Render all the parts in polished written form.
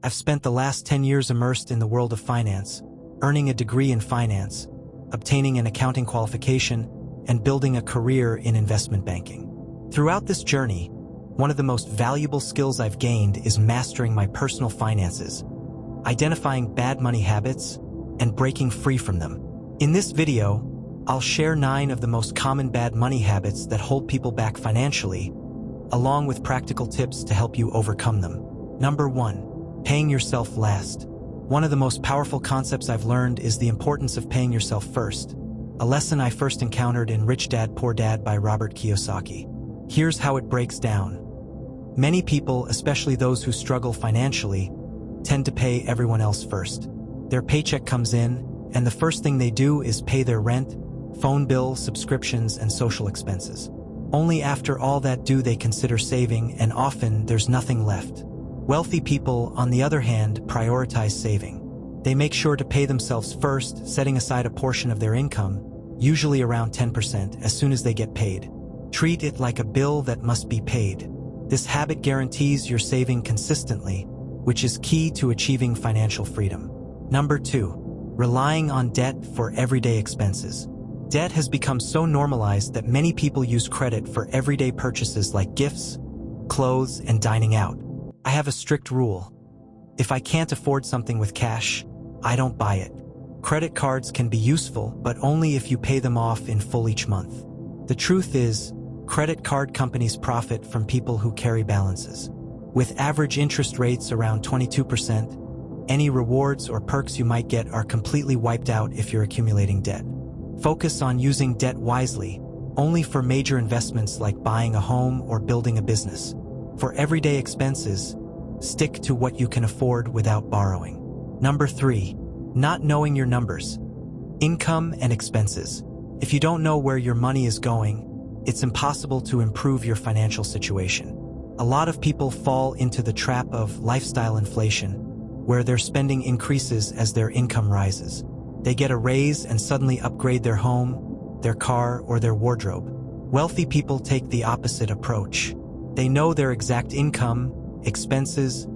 I've spent the last 10 years immersed in the world of finance, earning a degree in finance, obtaining an accounting qualification, and building a career in investment banking. Throughout this journey, one of the most valuable skills I've gained is mastering my personal finances, identifying bad money habits, and breaking free from them. In this video, I'll share 9 of the most common bad money habits that hold people back financially, along with practical tips to help you overcome them. Number 1. Paying yourself last. One of the most powerful concepts I've learned is the importance of paying yourself first, a lesson I first encountered in Rich Dad, Poor Dad by Robert Kiyosaki. Here's how it breaks down. Many people, especially those who struggle financially, tend to pay everyone else first. Their paycheck comes in, and the first thing they do is pay their rent, phone bill, subscriptions, and social expenses. Only after all that do they consider saving, and often there's nothing left. Wealthy people, on the other hand, prioritize saving. They make sure to pay themselves first, setting aside a portion of their income, usually around 10%, as soon as they get paid. Treat it like a bill that must be paid. This habit guarantees you're saving consistently, which is key to achieving financial freedom. Number 2. Relying on debt for everyday expenses. Debt has become so normalized that many people use credit for everyday purchases like gifts, clothes, and dining out. I have a strict rule. If I can't afford something with cash, I don't buy it. Credit cards can be useful, but only if you pay them off in full each month. The truth is, credit card companies profit from people who carry balances. With average interest rates around 22%, any rewards or perks you might get are completely wiped out if you're accumulating debt. Focus on using debt wisely, only for major investments like buying a home or building a business. For everyday expenses, stick to what you can afford without borrowing. Number 3. Not knowing your numbers. Income and expenses. If you don't know where your money is going, it's impossible to improve your financial situation. A lot of people fall into the trap of lifestyle inflation, where their spending increases as their income rises. They get a raise and suddenly upgrade their home, their car, or their wardrobe. Wealthy people take the opposite approach. They know their exact income, expenses,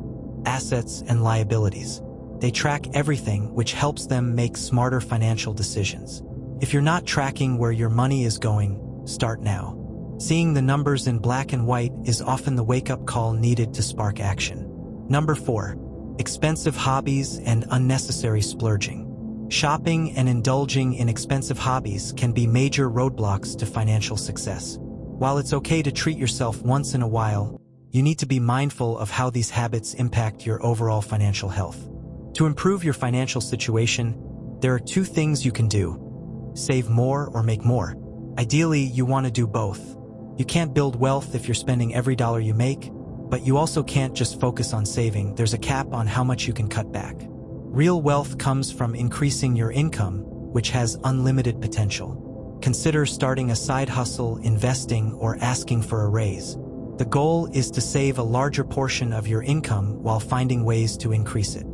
assets, and liabilities. They track everything, which helps them make smarter financial decisions. If you're not tracking where your money is going, start now. Seeing the numbers in black and white is often the wake-up call needed to spark action. Number 4. Expensive hobbies and unnecessary splurging. Shopping and indulging in expensive hobbies can be major roadblocks to financial success. While it's okay to treat yourself once in a while, you need to be mindful of how these habits impact your overall financial health. To improve your financial situation, there are 2 things you can do: save more or make more. Ideally, you want to do both. You can't build wealth if you're spending every dollar you make, but you also can't just focus on saving. There's a cap on how much you can cut back. Real wealth comes from increasing your income, which has unlimited potential. Consider starting a side hustle, investing, or asking for a raise. The goal is to save a larger portion of your income while finding ways to increase it.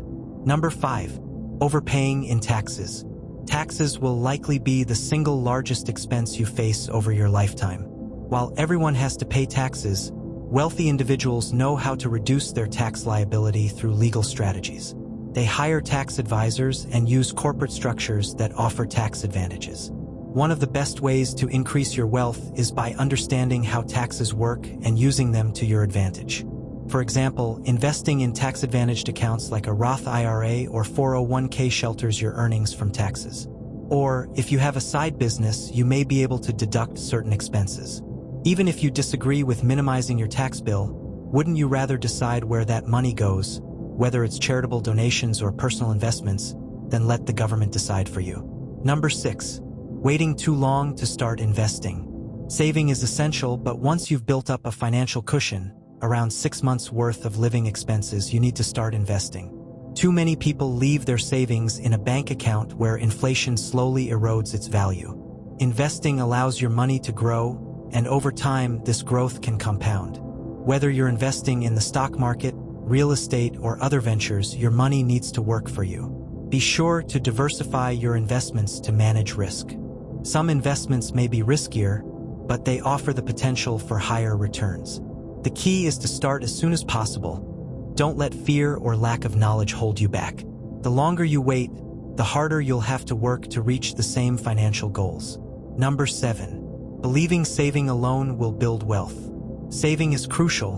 Number 5. Overpaying in taxes. Taxes will likely be the single largest expense you face over your lifetime. While everyone has to pay taxes, wealthy individuals know how to reduce their tax liability through legal strategies. They hire tax advisors and use corporate structures that offer tax advantages. One of the best ways to increase your wealth is by understanding how taxes work and using them to your advantage. For example, investing in tax-advantaged accounts like a Roth IRA or 401k shelters your earnings from taxes. Or, if you have a side business, you may be able to deduct certain expenses. Even if you disagree with minimizing your tax bill, wouldn't you rather decide where that money goes, whether it's charitable donations or personal investments, than let the government decide for you? Number 6. Waiting too long to start investing. Saving is essential, but once you've built up a financial cushion, around 6 months' worth of living expenses, you need to start investing. Too many people leave their savings in a bank account where inflation slowly erodes its value. Investing allows your money to grow, and over time, this growth can compound. Whether you're investing in the stock market, real estate, or other ventures, your money needs to work for you. Be sure to diversify your investments to manage risk. Some investments may be riskier, but they offer the potential for higher returns. The key is to start as soon as possible. Don't let fear or lack of knowledge hold you back. The longer you wait, the harder you'll have to work to reach the same financial goals. Number 7. Believing saving alone will build wealth. Saving is crucial,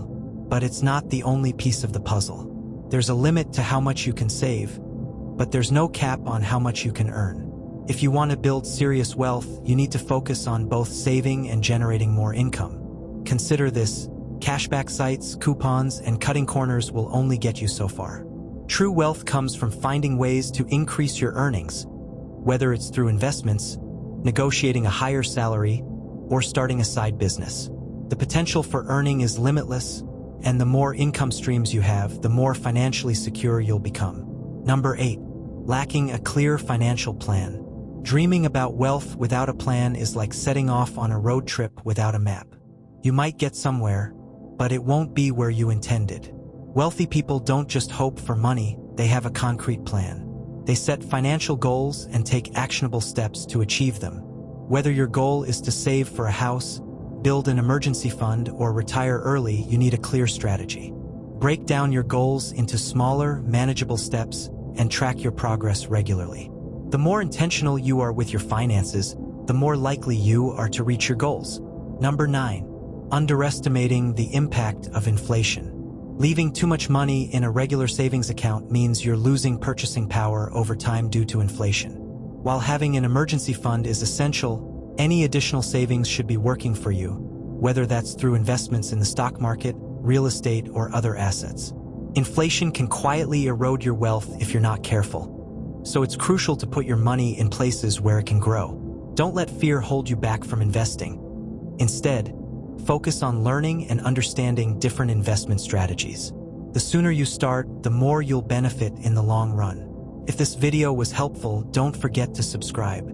but it's not the only piece of the puzzle. There's a limit to how much you can save, but there's no cap on how much you can earn. If you want to build serious wealth, you need to focus on both saving and generating more income. Consider this: cashback sites, coupons, and cutting corners will only get you so far. True wealth comes from finding ways to increase your earnings, whether it's through investments, negotiating a higher salary, or starting a side business. The potential for earning is limitless, and the more income streams you have, the more financially secure you'll become. Number 8. Lacking a clear financial plan. Dreaming about wealth without a plan is like setting off on a road trip without a map. You might get somewhere, but it won't be where you intended. Wealthy people don't just hope for money, they have a concrete plan. They set financial goals and take actionable steps to achieve them. Whether your goal is to save for a house, build an emergency fund, or retire early, you need a clear strategy. Break down your goals into smaller, manageable steps and track your progress regularly. The more intentional you are with your finances, the more likely you are to reach your goals. Number 9. Underestimating the impact of inflation. Leaving too much money in a regular savings account means you're losing purchasing power over time due to inflation. While having an emergency fund is essential, any additional savings should be working for you, whether that's through investments in the stock market, real estate, or other assets. Inflation can quietly erode your wealth if you're not careful, so it's crucial to put your money in places where it can grow. Don't let fear hold you back from investing. Instead, focus on learning and understanding different investment strategies. The sooner you start, the more you'll benefit in the long run. If this video was helpful, don't forget to subscribe.